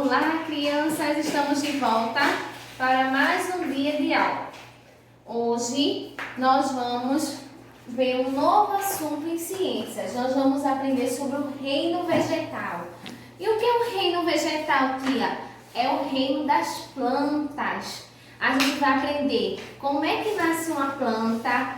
Olá, crianças! Estamos de volta para mais um dia de aula. Hoje nós vamos ver um novo assunto em ciências. Nós vamos aprender sobre o reino vegetal. E o que é o reino vegetal, tia? É o reino das plantas. A gente vai aprender como é que nasce uma planta,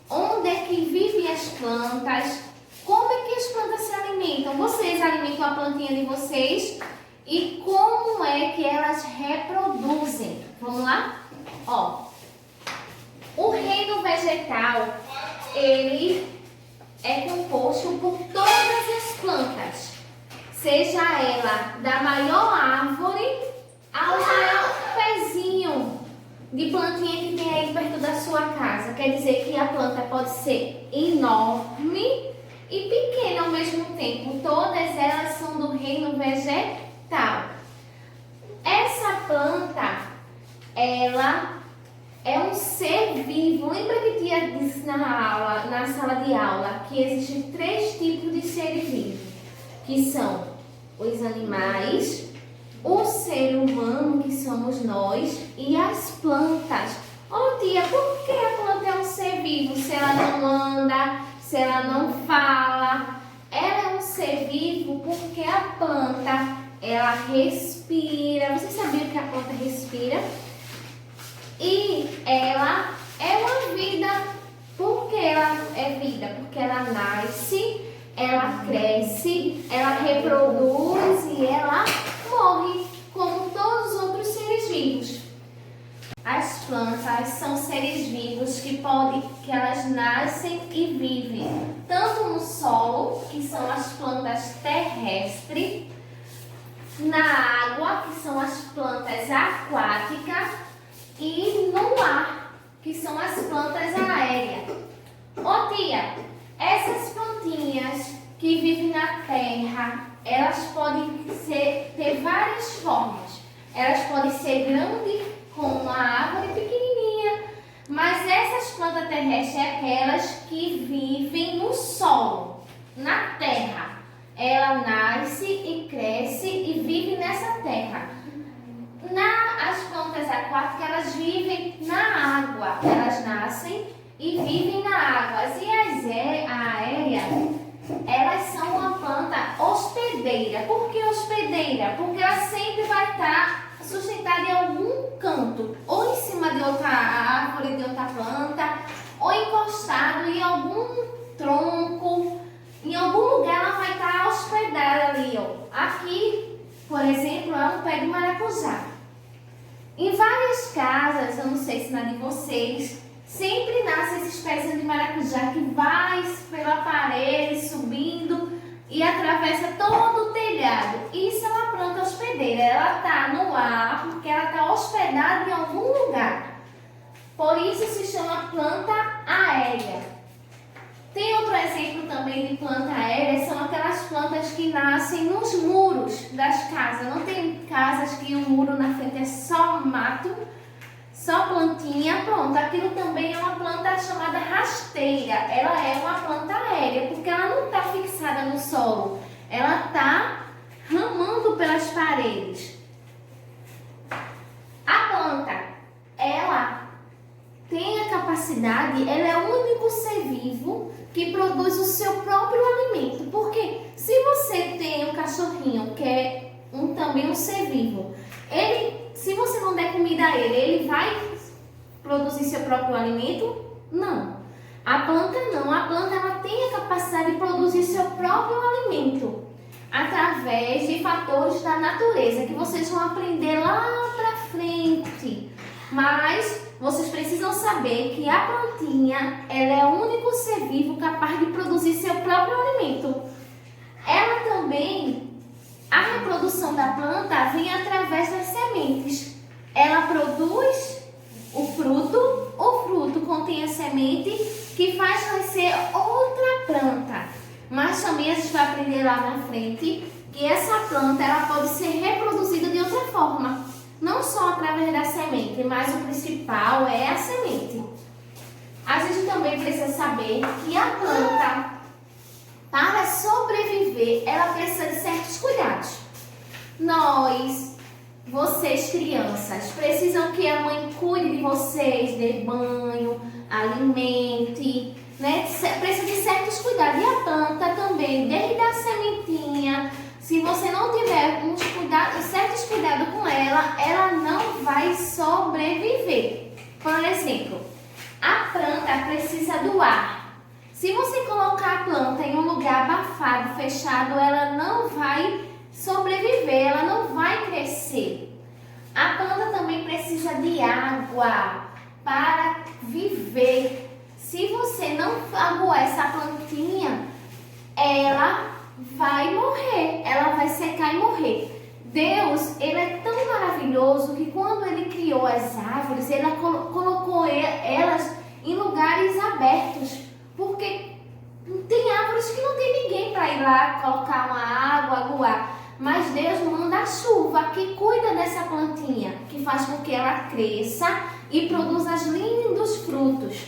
onde é que vivem as plantas, como é que as plantas se alimentam. Vocês alimentam a plantinha de vocês e como é que elas reproduzem. Vamos lá? Ó, o reino vegetal, ele é composto por todas as plantas, seja ela da maior árvore ao maior pezinho de plantinha que tem aí perto da sua casa. Quer dizer que a planta pode ser enorme e pequena ao mesmo tempo. Todas elas são do reino vegetal. Essa planta, ela é um ser vivo. Lembra que tia disse na aula, na sala de aula, que existem 3 tipos de seres vivos, que são os animais, o ser humano, que somos nós, e as plantas. Ô tia, por que a planta é um ser vivo se ela não anda, se ela não fala? Ela é um ser vivo porque a planta, ela respira. Você sabia que a planta respira? E ela é uma vida. Por que ela é vida? Porque ela nasce, ela cresce, ela reproduz e ela morre, como todos os outros seres vivos. As plantas são seres vivos que elas nascem e vivem tanto no solo, que são as plantas terrestres, na água, que são as plantas aquáticas, e no ar, que são as plantas aéreas. Ô tia, essas plantinhas que vivem na terra, elas podem ter várias formas. Elas podem ser grandes, como uma árvore pequenininha, mas essas plantas terrestres é aquelas que vivem no solo, na terra. Ela nasce e cresce e vive nessa terra. As plantas aquáticas, elas vivem na água. Elas nascem e vivem na água. E as aéreas, elas são uma planta hospedeira. Por que hospedeira? Porque ela sempre vai estar sustentada em algum canto, ou em cima de outra árvore, de outra planta, ou encostado em algum tronco. Em algum lugar ela vai estar hospedada ali, ó. Aqui, por exemplo, é um pé de maracujá. Em várias casas, eu não sei se na de vocês, sempre nasce esses pezinhos de maracujá que vai pela parede, subindo e atravessa todo o telhado. Isso é uma planta hospedeira. Ela está no ar porque ela está hospedada em algum lugar. Por isso se chama planta aérea. Tem outro exemplo também de planta aérea, são aquelas plantas que nascem nos muros das casas. Não tem casas que o muro na frente é só mato, só plantinha, pronto. Aquilo também é uma planta chamada rasteira. Ela é uma planta aérea, porque ela não está fixada no solo. Ela está ramando pelas paredes. A planta, ela tem a capacidade, ela é o único ser vivo que produz o seu próprio alimento. Porque se você tem um cachorrinho, que é também um ser vivo, se você não der comida a ele vai produzir seu próprio alimento? Não. A planta não. A planta, ela tem a capacidade de produzir seu próprio alimento através de fatores da natureza, que vocês vão aprender lá pra frente. Mas vocês precisam saber que a plantinha, ela é o único ser vivo capaz de produzir seu próprio alimento. Ela também, a reprodução da planta vem através das sementes. Ela produz o fruto contém a semente que faz nascer outra planta. Mas também a gente vai aprender lá na frente que essa planta, ela pode ser reproduzida de outra forma. Não só através da semente, mas o principal é a semente. A gente também precisa saber que a planta, para sobreviver, ela precisa de certos cuidados. Vocês crianças, precisam que a mãe cuide de vocês, dê banho, alimente, né? Precisa de certos cuidados. E a planta também, desde a sementinha, se você não tiver certos cuidados com ela, ela não vai sobreviver. Por exemplo, a planta precisa do ar. Se você colocar a planta em um lugar abafado, fechado, ela não vai sobreviver, ela não vai crescer. A planta também precisa de água para viver. Se você não aguar essa plantinha, ela vai morrer, ela vai secar e morrer. Deus, ele é tão maravilhoso que quando ele criou as árvores, ele colocou elas em lugares abertos, porque tem árvores que não tem ninguém para ir lá colocar uma água, aguar. Mas Deus manda a chuva que cuida dessa plantinha, que faz com que ela cresça e produza lindos frutos.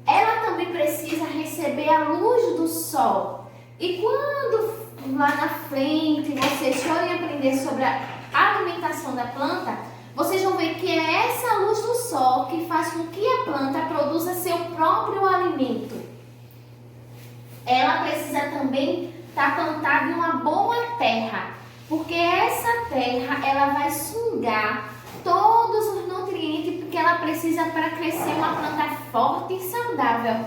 Ela também precisa receber a luz do sol. E quando lá na frente vocês forem aprender sobre a alimentação da planta, vocês vão ver que é essa luz do sol que faz com que a planta produza seu próprio alimento. Ela precisa também estar plantada em uma boa terra, porque essa terra ela vai sugar todos os nutrientes que ela precisa para crescer uma planta forte e saudável.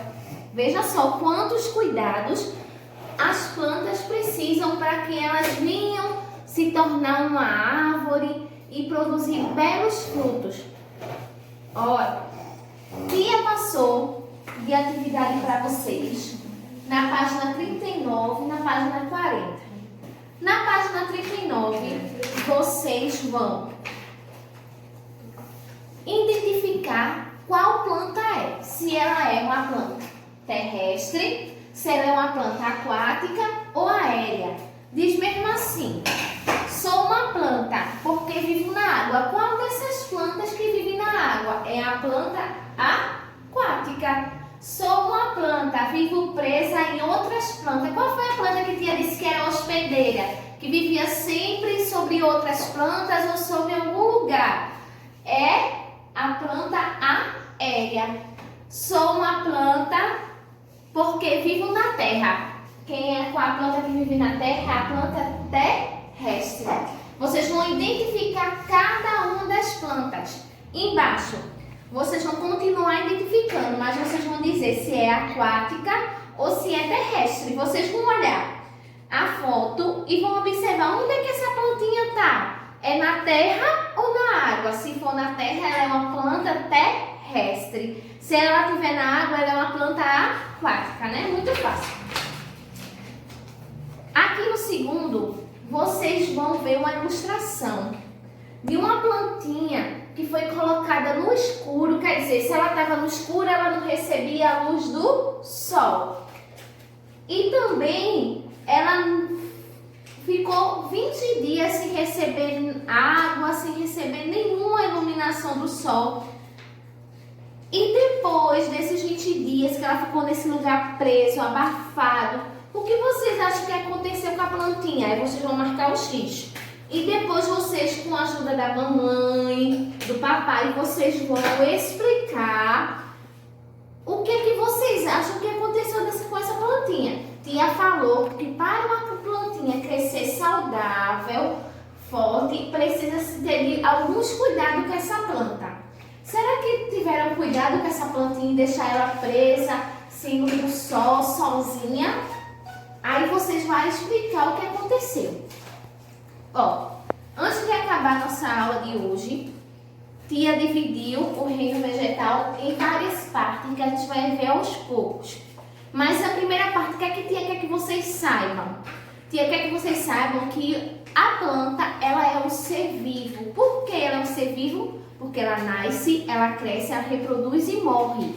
Veja só quantos cuidados as plantas precisam para que elas venham se tornar uma árvore e produzir belos frutos. Olha, Tia passou de atividade para vocês na página 39 e na página 40. Na página 39, vocês vão identificar qual planta é. Se ela é uma planta terrestre, se ela é uma planta aquática ou aérea. Diz mesmo assim: sou uma planta porque vivo na água. Qual dessas plantas que vive na água? É a planta aquática. Sou uma planta, vivo presa em outras plantas. Qual foi a planta que tia disse que era hospedeira? Que vivia sempre sobre outras plantas ou sobre algum lugar? É a planta aérea. Sou uma planta porque vivo na terra. Quem é com a planta que vive na terra? É a planta terrestre. Vocês vão identificar cada uma das plantas. Embaixo, vocês vão continuar identificando, mas vocês vão dizer se é aquática ou se é terrestre. Vocês vão olhar a foto e vão observar onde é que essa plantinha está. É na terra ou na água? Se for na terra, ela é uma planta terrestre. Se ela estiver na água, ela é uma planta aquática, né? Muito fácil. Aqui no segundo, vocês vão ver uma ilustração de uma plantinha que foi colocada no escuro. Quer dizer, se ela estava no escuro, ela não recebia a luz do sol. E também ela ficou 20 dias sem receber água, sem receber nenhuma iluminação do sol. E depois desses 20 dias que ela ficou nesse lugar preso, abafado, o que vocês acham que aconteceu com a plantinha? Aí vocês vão marcar o X. E depois vocês, com a ajuda da mamãe, do papai, vocês vão explicar o que vocês acham que aconteceu com essa plantinha. Tia falou que para uma plantinha crescer saudável, forte, precisa ter alguns cuidados com essa planta. Será que tiveram cuidado com essa plantinha e deixar ela presa, sem luz do sol, sozinha? Aí vocês vão explicar o que aconteceu. Ó, antes de acabar nossa aula de hoje, tia dividiu o reino vegetal em várias partes que a gente vai ver aos poucos. Mas a primeira parte, o que é que tia quer que vocês saibam? Tia quer que vocês saibam que a planta, ela é um ser vivo. Por que ela é um ser vivo? Porque ela nasce, ela cresce, ela reproduz e morre.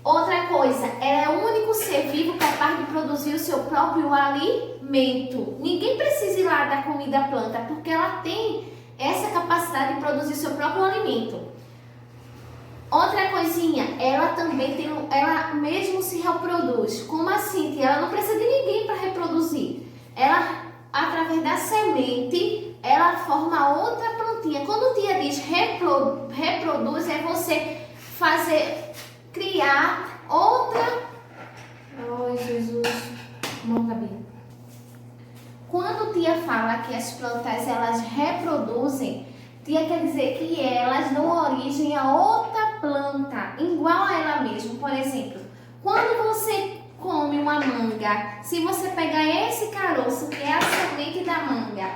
Outra coisa, ela é o único ser vivo capaz de produzir o seu próprio alimento. Ninguém precisa ir lá dar comida à planta, porque ela tem essa capacidade de produzir seu próprio alimento. Outra coisinha, ela também tem, ela mesmo se reproduz. Como assim? Ela não precisa de ninguém para reproduzir. Ela através da semente, ela forma outra plantinha. Quando tia diz reproduz, é você criar outra. Ai, Jesus. Bom, Gabi. Quando tia fala que as plantas elas reproduzem, tia quer dizer que elas dão origem a outra planta, igual a ela mesma. Por exemplo, quando você come uma manga, se você pegar esse caroço, que é a semente da manga,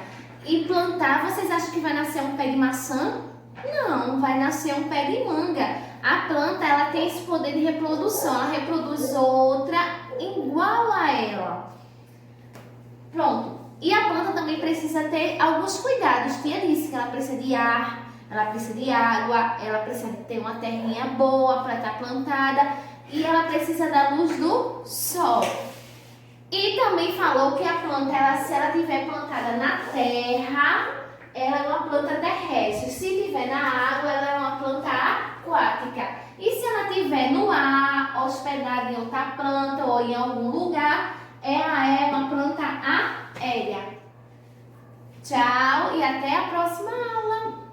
e plantar, vocês acham que vai nascer um pé de maçã? Não, vai nascer um pé de manga. A planta, ela tem esse poder de reprodução, ela reproduz outra igual a ela. Pronto. E a planta também precisa ter alguns cuidados. Tia disse que ela precisa de ar, ela precisa de água, ela precisa ter uma terrinha boa para estar plantada e ela precisa da luz do sol. E também falou que a planta, se ela estiver plantada na terra, ela é uma planta terrestre. Se estiver na água, ela é uma planta aquática. E se ela estiver no ar, hospedada em outra planta ou em algum lugar, ela é uma planta aérea. Tchau e até a próxima aula!